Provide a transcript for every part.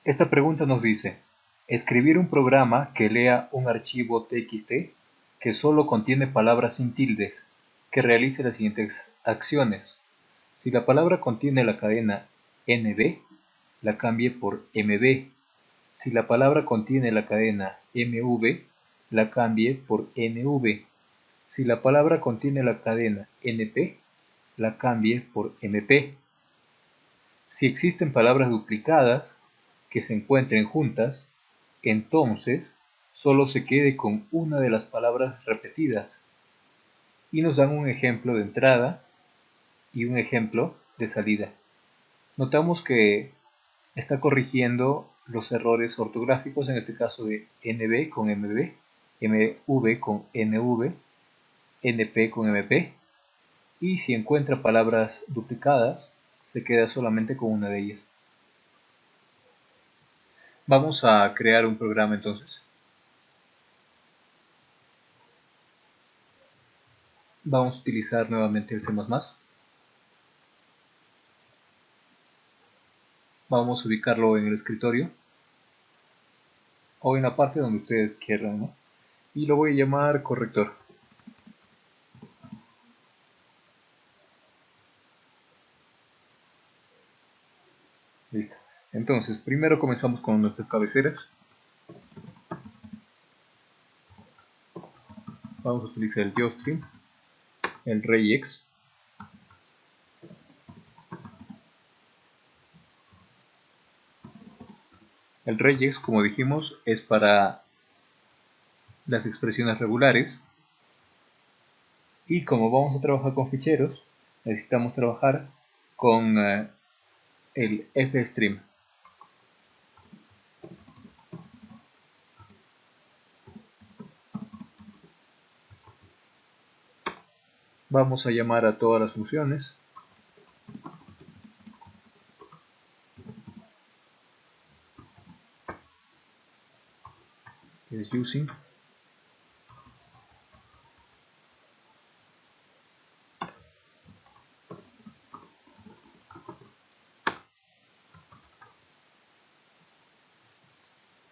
Esta pregunta nos dice, escribir un programa que lea un archivo txt que solo contiene palabras sin tildes, que realice las siguientes acciones. Si la palabra contiene la cadena NB, la cambie por MB. Si la palabra contiene la cadena MV, la cambie por NV. Si la palabra contiene la cadena NP, la cambie por MP. Si existen palabras duplicadas que se encuentren juntas, entonces solo se quede con una de las palabras repetidas. Y nos dan un ejemplo de entrada y un ejemplo de salida. Notamos que está corrigiendo los errores ortográficos, en este caso de NB con MB, MV con NV, NP con MP, y si encuentra palabras duplicadas, se queda solamente con una de ellas. Vamos a crear un programa entonces. Vamos a utilizar nuevamente el C++. Vamos a ubicarlo en el escritorio o en la parte donde ustedes quieran, ¿no? Y lo voy a llamar corrector. Listo. Entonces, primero comenzamos con nuestras cabeceras. Vamos a utilizar el geostring, el regex. El regex, como dijimos, es para las expresiones regulares. Y como vamos a trabajar con ficheros, necesitamos trabajar con el fstream. Vamos a llamar a todas las funciones. Que es using.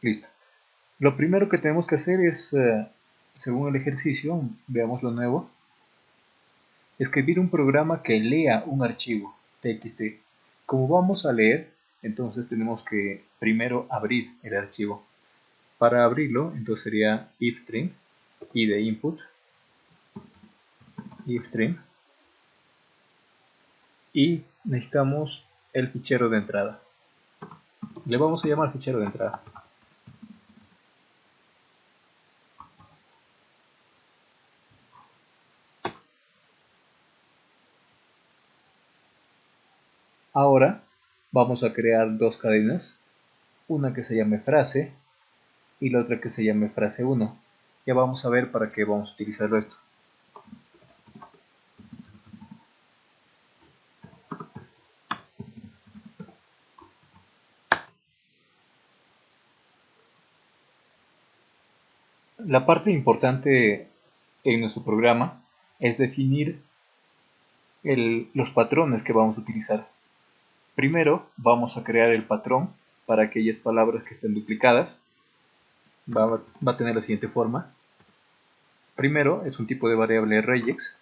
Listo. Lo primero que tenemos que hacer es, según el ejercicio, veamos lo nuevo, escribir un programa que lea un archivo txt. Como vamos a leer, entonces tenemos que primero abrir el archivo. Para abrirlo, entonces sería ifstream, y de input, ifstream, y necesitamos el fichero de entrada. Le vamos a llamar fichero de entrada. Ahora vamos a crear dos cadenas, una que se llame frase y la otra que se llame frase 1. Ya vamos a ver para qué vamos a utilizarlo esto. La parte importante en nuestro programa es definir los patrones que vamos a utilizar. Primero vamos a crear el patrón para aquellas palabras que estén duplicadas. Va a tener la siguiente forma. Primero es un tipo de variable regex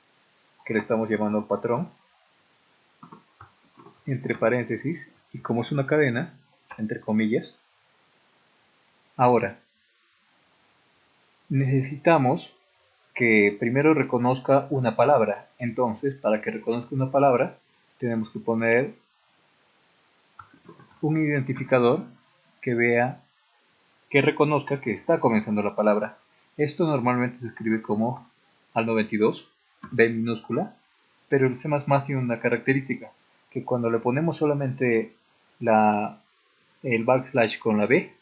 que le estamos llamando patrón, entre paréntesis, y como es una cadena, entre comillas. Ahora, necesitamos que primero reconozca una palabra. Entonces, para que reconozca una palabra, tenemos que poner un identificador que reconozca que está comenzando la palabra. Esto normalmente se escribe como al 92, B minúscula, pero el C++ tiene una característica, que cuando le ponemos solamente el backslash con la B,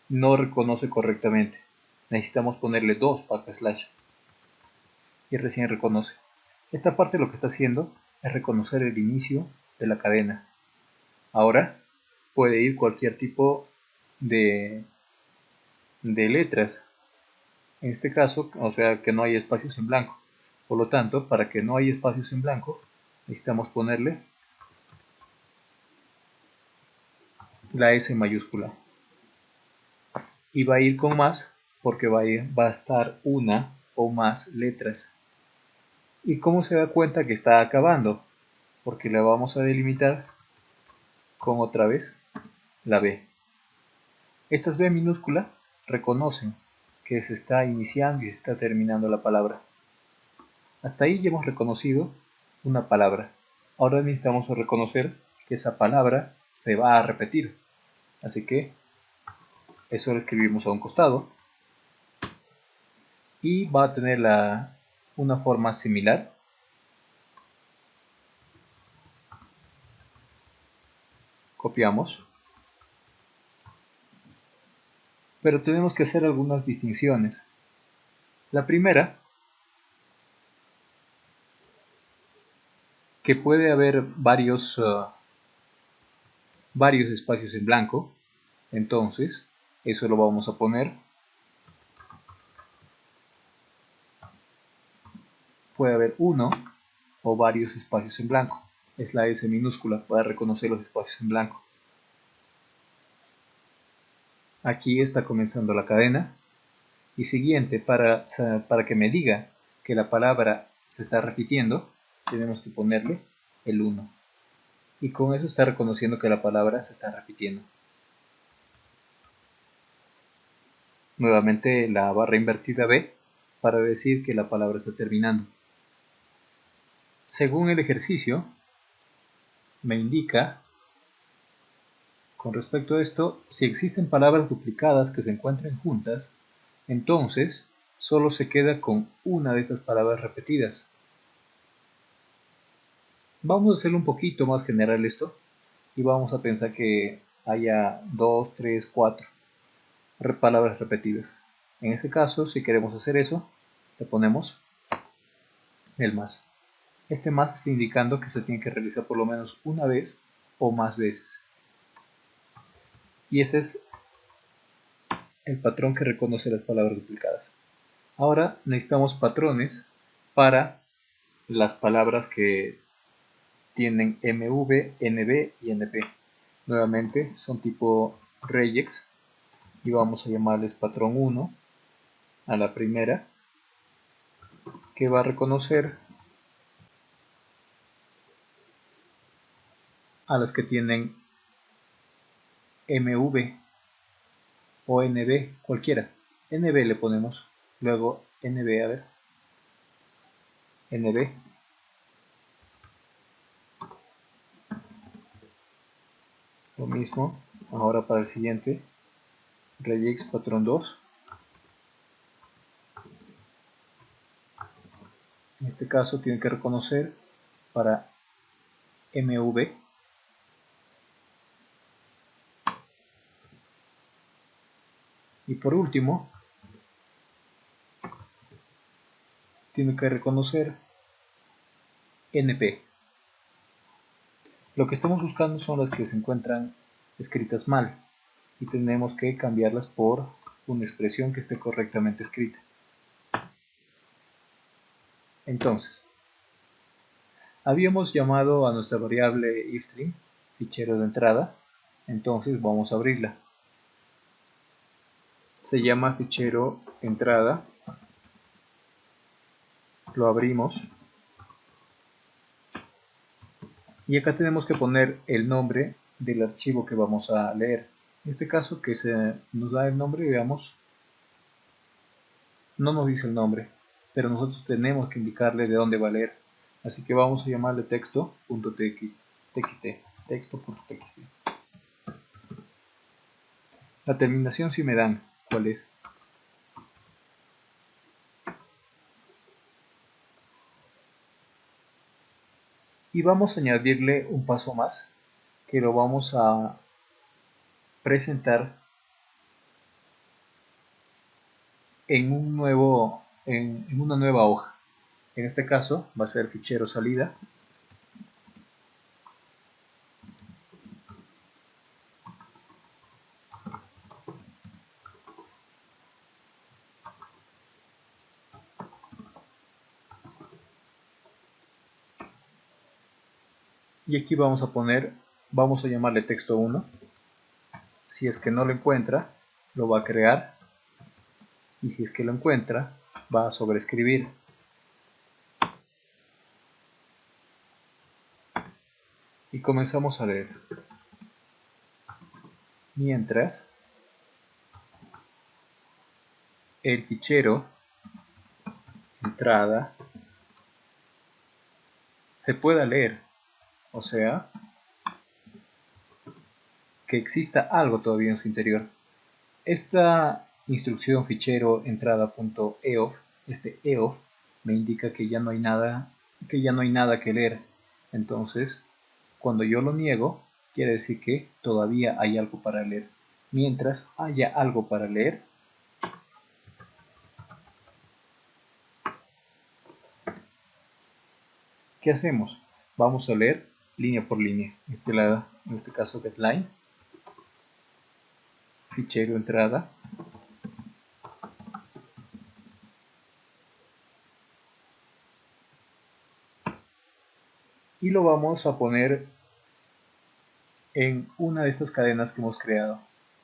no reconoce correctamente. Necesitamos ponerle dos backslash y recién reconoce. Esta parte lo que está haciendo es reconocer el inicio de la cadena. Ahora puede ir cualquier tipo de letras. En este caso, o sea que no hay espacios en blanco. Por lo tanto, para que no haya espacios en blanco, necesitamos ponerle la S mayúscula. y va a ir con más porque va a estar una o más letras. ¿Y cómo se da cuenta que está acabando? Porque la vamos a delimitar con otra vez la B. Estas B minúsculas reconocen que se está iniciando y se está terminando la palabra. Hasta ahí ya hemos reconocido una palabra. Ahora necesitamos reconocer que esa palabra se va a repetir. Así que eso lo escribimos a un costado. Y va a tener una forma similar. Copiamos. Pero tenemos que hacer algunas distinciones. La primera, que puede haber varios espacios en blanco, entonces eso lo vamos a poner. Puede haber uno o varios espacios en blanco. Es la S minúscula para reconocer los espacios en blanco. Aquí está comenzando la cadena. Y siguiente, para que me diga que la palabra se está repitiendo, tenemos que ponerle el 1. Y con eso está reconociendo que la palabra se está repitiendo. Nuevamente la barra invertida B para decir que la palabra está terminando. Según el ejercicio, me indica, con respecto a esto, si existen palabras duplicadas que se encuentren juntas, entonces solo se queda con una de estas palabras repetidas. Vamos a hacerlo un poquito más general esto y vamos a pensar que haya 2, 3, 4 palabras repetidas. En este caso, si queremos hacer eso, le ponemos el más. Este más está indicando que se tiene que realizar por lo menos una vez o más veces. Y ese es el patrón que reconoce las palabras duplicadas. Ahora necesitamos patrones para las palabras que tienen MV, NB y NP. Nuevamente son tipo regex y vamos a llamarles patrón 1 a la primera, que va a reconocer a las que tienen MV o NB, cualquiera. NB le ponemos, luego NB, a ver, NB. Lo mismo, ahora para el siguiente, regex patrón 2. En este caso tiene que reconocer para MV. Y por último, tiene que reconocer NP. Lo que estamos buscando son las que se encuentran escritas mal y tenemos que cambiarlas por una expresión que esté correctamente escrita. Entonces, habíamos llamado a nuestra variable ifstring fichero de entrada, entonces vamos a abrirla. Se llama fichero entrada, lo abrimos y acá tenemos que poner el nombre del archivo que vamos a leer. En este caso que se nos da el nombre, veamos, no nos dice el nombre, pero nosotros tenemos que indicarle de dónde va a leer. Así que vamos a llamarle texto.txt. La terminación sí me dan cuál es. Y vamos a añadirle un paso más, que lo vamos a presentar en una nueva hoja. En este caso va a ser fichero salida. Y aquí vamos a llamarle texto 1. Si es que no lo encuentra, lo va a crear y si es que lo encuentra va a sobreescribir. Y comenzamos a leer. Mientras el fichero entrada se pueda leer, o sea, que exista algo todavía en su interior. Esta instrucción fichero entrada.eof, este eof me indica que ya no hay nada que leer. Entonces, cuando yo lo niego, quiere decir que todavía hay algo para leer. Mientras haya algo para leer, ¿qué hacemos? Vamos a leer línea por línea. En este caso getLine, fichero entrada, y lo vamos a poner en una de estas cadenas que hemos creado.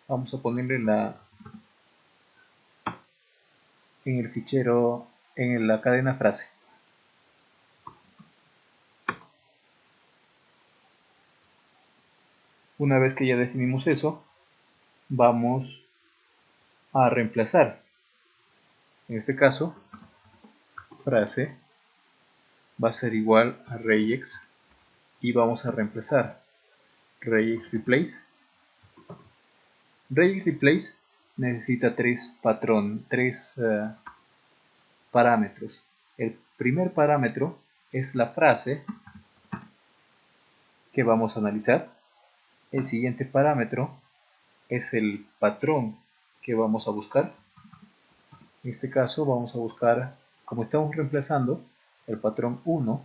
Vamos a ponerle en el fichero, en la cadena frase. Una vez que ya definimos eso, vamos a reemplazar. En este caso, frase va a ser igual a regex y vamos a reemplazar regex replace. Regex replace necesita tres parámetros. El primer parámetro es la frase que vamos a analizar. El siguiente parámetro es el patrón que vamos a buscar. En este caso vamos a buscar, como estamos reemplazando, el patrón 1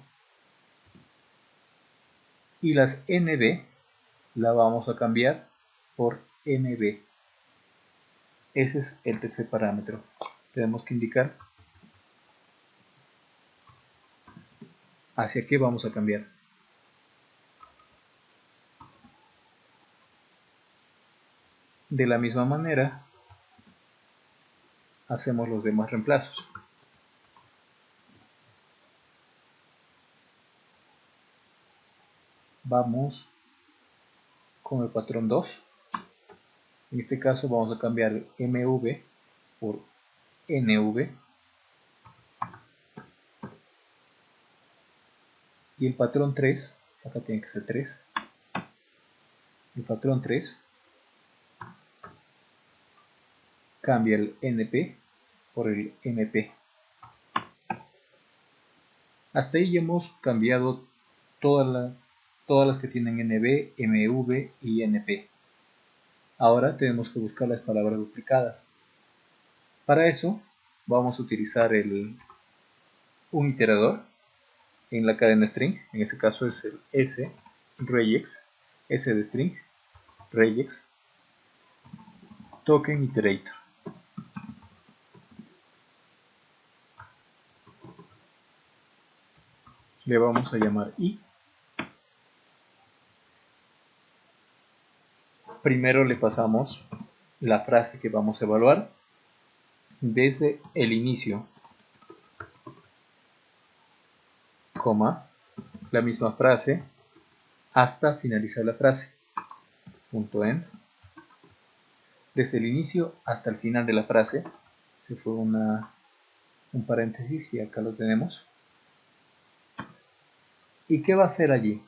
y las NB la vamos a cambiar por NB. Ese es el tercer parámetro. Tenemos que indicar hacia qué vamos a cambiar. De la misma manera hacemos los demás reemplazos. Vamos con el patrón 2. En este caso vamos a cambiar MV por NV. Y el patrón 3, acá tiene que ser 3. El patrón 3 cambia el NP por el MP. Hasta ahí ya hemos cambiado todas las que tienen NB, MV y NP. Ahora tenemos que buscar las palabras duplicadas. Para eso vamos a utilizar un iterador en la cadena string. En este caso es el S regex, S de string, regex, token iterator. Le vamos a llamar i. Primero le pasamos la frase que vamos a evaluar desde el inicio, coma, la misma frase hasta finalizar la frase, punto end. Desde el inicio hasta el final de la frase, se fue un paréntesis y acá lo tenemos. ¿Y qué va a hacer allí?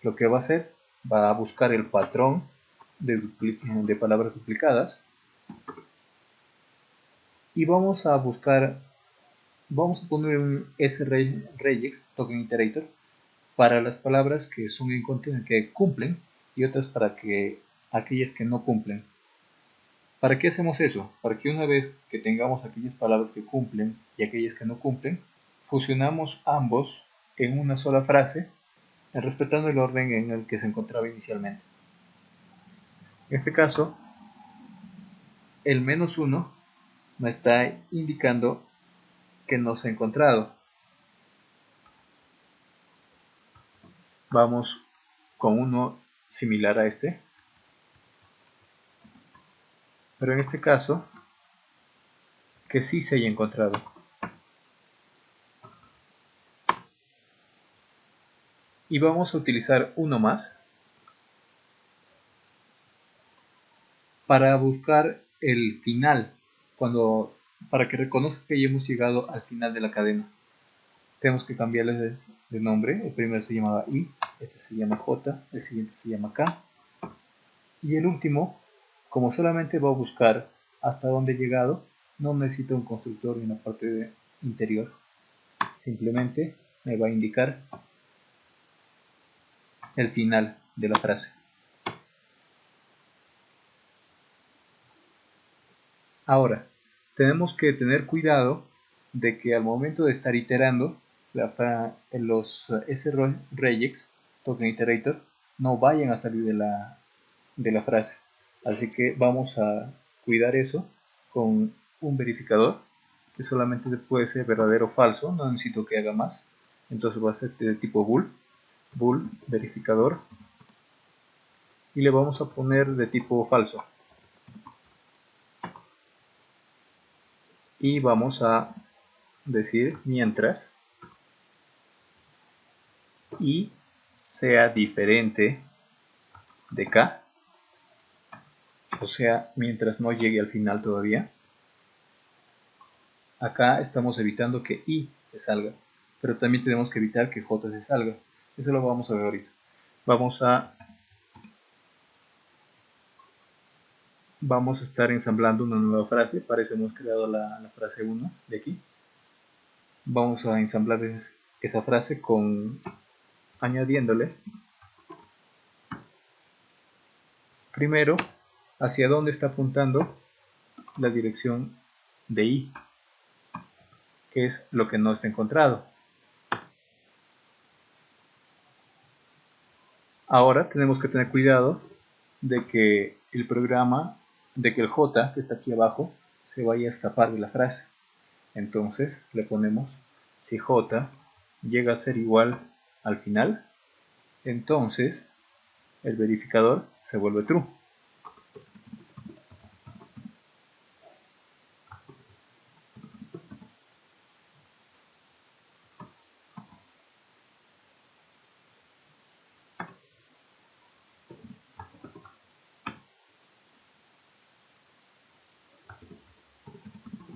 Lo que va a hacer, va a buscar el patrón de palabras duplicadas y vamos a poner un sregex token iterator para las palabras que son que cumplen y otras para aquellas que no cumplen. ¿Para qué hacemos eso? Para que una vez que tengamos aquellas palabras que cumplen y aquellas que no cumplen, fusionamos ambos en una sola frase, respetando el orden en el que se encontraba inicialmente. En este caso, el -1 me está indicando que no se ha encontrado. Vamos con uno similar a este. pero en este caso que sí se haya encontrado. Y vamos a utilizar uno más para buscar el final, para que reconozca que ya hemos llegado al final de la cadena. Tenemos que cambiarles de nombre. El primero se llamaba I, este se llama J, el siguiente se llama K. Y el último, como solamente va a buscar hasta dónde he llegado, no necesita un constructor en la parte interior. Simplemente me va a indicar el final de la frase. Ahora, tenemos que tener cuidado de que al momento de estar iterando, en los sregex, token iterator, no vayan a salir de la frase. Así que vamos a cuidar eso con un verificador que solamente puede ser verdadero o falso, no necesito que haga más. Entonces va a ser de tipo bool verificador, y le vamos a poner de tipo falso. Y vamos a decir mientras y sea diferente de K, o sea, mientras no llegue al final todavía. Acá estamos evitando que I se salga, pero también tenemos que evitar que J se salga. Eso lo vamos a ver ahorita. Vamos a estar ensamblando una nueva frase. Para eso hemos creado la frase 1 de aquí. Vamos a ensamblar esa frase añadiéndole primero hacia dónde está apuntando la dirección de I, que es lo que no está encontrado. Ahora tenemos que tener cuidado de que el J que está aquí abajo se vaya a escapar de la frase. Entonces le ponemos, si J llega a ser igual al final, entonces el verificador se vuelve true.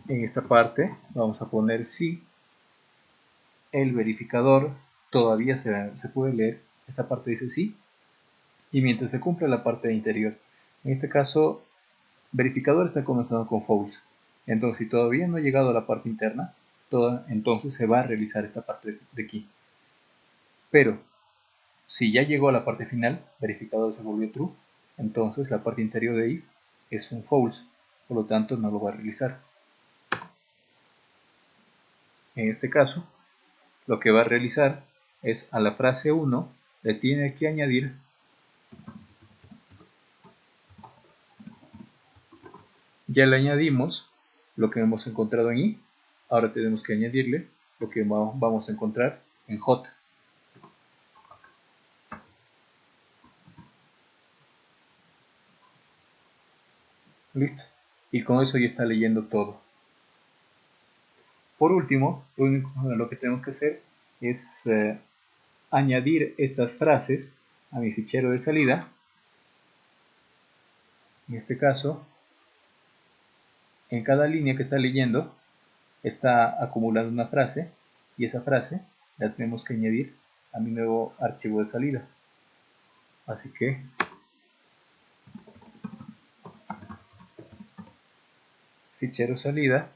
En esta parte vamos a poner si el verificador todavía se puede leer. Esta parte dice sí, y mientras se cumple la parte interior. En este caso, verificador está comenzando con false. Entonces, si todavía no ha llegado a la parte interna, entonces se va a realizar esta parte de aquí. Pero, si ya llegó a la parte final, verificador se volvió true, entonces la parte interior de if es un false, por lo tanto no lo va a realizar. En este caso, lo que va a realizar es a la frase 1 le tiene que añadir ya le añadimos lo que hemos encontrado en I, ahora tenemos que añadirle lo que vamos a encontrar en J. Listo. Y con eso ya está leyendo todo. Por último, lo que tenemos que hacer es añadir estas frases a mi fichero de salida. En este caso, en cada línea que está leyendo, está acumulando una frase, y esa frase la tenemos que añadir a mi nuevo archivo de salida. Así que fichero salida,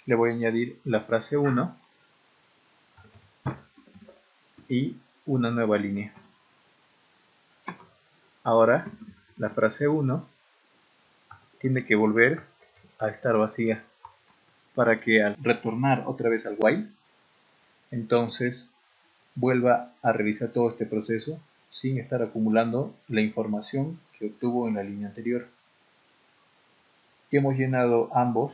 le voy a añadir la frase 1 y una nueva línea. Ahora la frase 1 tiene que volver a estar vacía para que al retornar otra vez al while, entonces vuelva a realizar todo este proceso sin estar acumulando la información que obtuvo en la línea anterior. Ya hemos llenado ambos,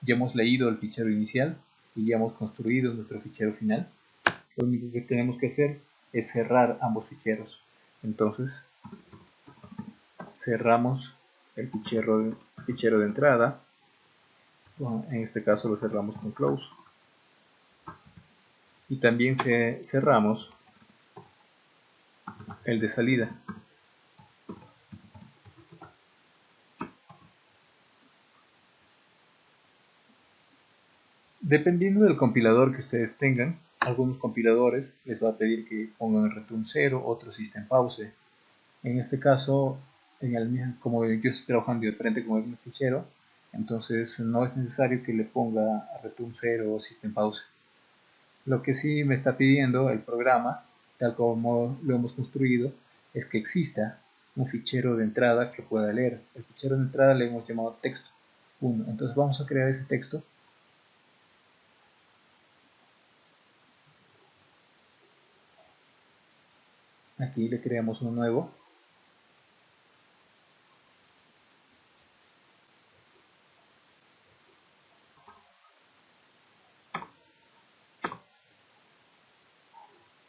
ya hemos leído el fichero inicial y ya hemos construido nuestro fichero final. Lo único que tenemos que hacer es cerrar ambos ficheros. Entonces cerramos el fichero de entrada. Bueno, en este caso lo cerramos con close. Y también cerramos el de salida. Dependiendo del compilador que ustedes tengan, algunos compiladores les va a pedir que pongan return 0, otros system pause. En este caso, como yo estoy trabajando de frente con el mismo fichero, entonces no es necesario que le ponga return 0 o system pause. Lo que sí me está pidiendo el programa, tal como lo hemos construido, es que exista un fichero de entrada que pueda leer. El fichero de entrada le hemos llamado texto 1. Entonces vamos a crear ese texto. Aquí le creamos uno nuevo.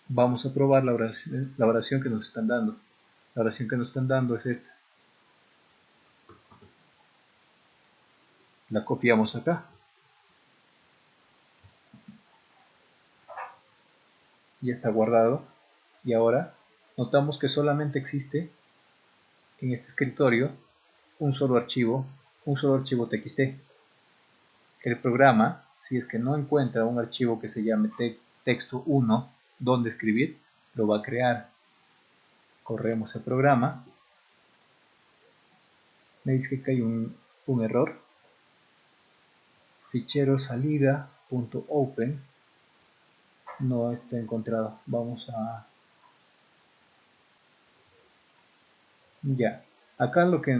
Vamos a probar la oración que nos están dando. La oración que nos están dando es esta. La copiamos acá. Ya está guardado. Y ahora notamos que solamente existe en este escritorio un solo archivo TXT. El programa, si es que no encuentra un archivo que se llame texto1 donde escribir, lo va a crear. Corremos el programa. Me dice que hay un error. Fichero salida.open no está encontrado. Vamos a... Ya. Acá lo que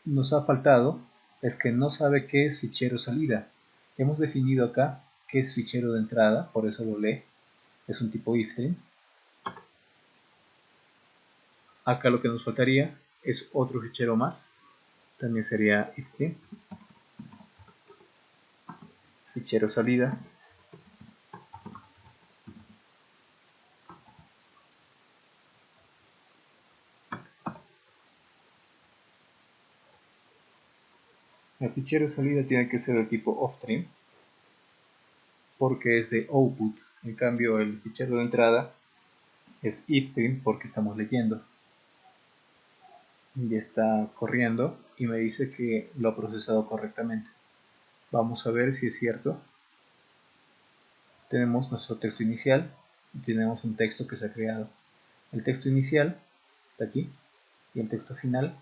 nos ha faltado es que no sabe qué es fichero salida. Hemos definido acá qué es fichero de entrada, por eso lo lee. Es un tipo ifstream. Acá lo que nos faltaría es otro fichero más. También sería ifstream. Fichero salida. El fichero salida tiene que ser de tipo offstream porque es de output. En cambio el fichero de entrada es ifstream porque estamos leyendo. Ya está corriendo y me dice que lo ha procesado correctamente. Vamos a ver si es cierto. Tenemos nuestro texto inicial y tenemos un texto que se ha creado. El texto inicial está aquí y el texto final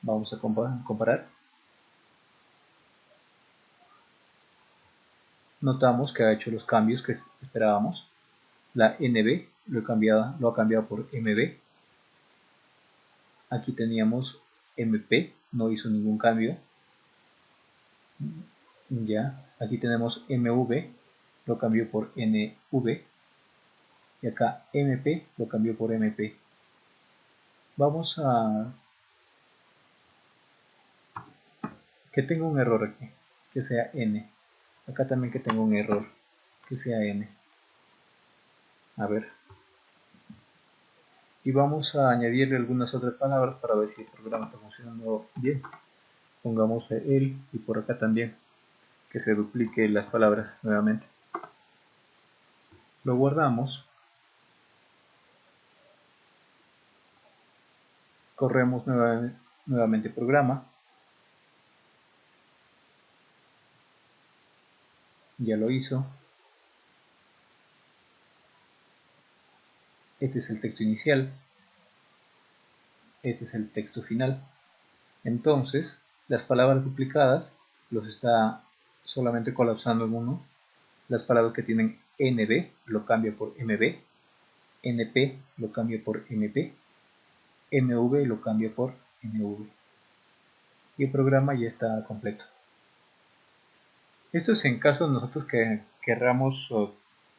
vamos a comparar. Notamos que ha hecho los cambios que esperábamos. La NB lo ha cambiado por MB. Aquí teníamos MP, no hizo ningún cambio. Ya, aquí tenemos MV, lo cambió por NV. Y acá MP lo cambió por MP. Vamos a... que tenga un error aquí, que sea N. Acá también que tenga un error, que sea N. A ver. Y vamos a añadirle algunas otras palabras para ver si el programa está funcionando bien. Pongamos el y por acá también, que se duplique las palabras nuevamente. Lo guardamos. Corremos nuevamente el programa. Ya lo hizo. Este es el texto inicial. Este es el texto final. Entonces, las palabras duplicadas los está solamente colapsando en uno. Las palabras que tienen NB lo cambia por MB. NP lo cambia por MP. NV lo cambia por NV. Y el programa ya está completo. Esto es en caso de nosotros que querramos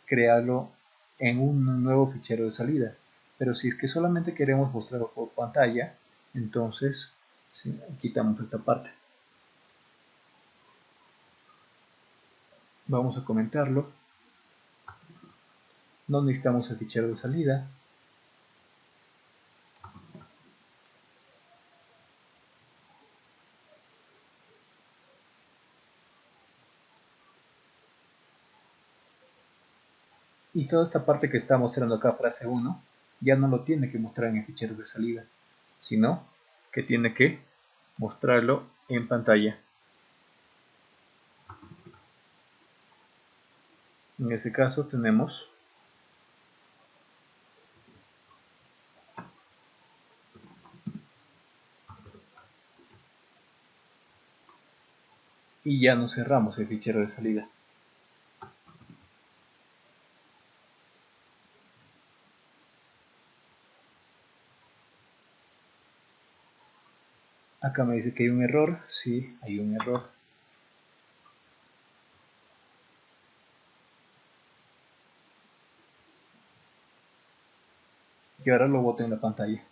crearlo en un nuevo fichero de salida. Pero si es que solamente queremos mostrarlo por pantalla, entonces sí, quitamos esta parte. Vamos a comentarlo. No necesitamos el fichero de salida. Y toda esta parte que está mostrando acá, frase 1, ya no lo tiene que mostrar en el fichero de salida, sino que tiene que mostrarlo en pantalla. En ese caso tenemos y ya nos cerramos el fichero de salida. Acá me dice que hay un error, sí, hay un error. Y ahora lo boto en la pantalla.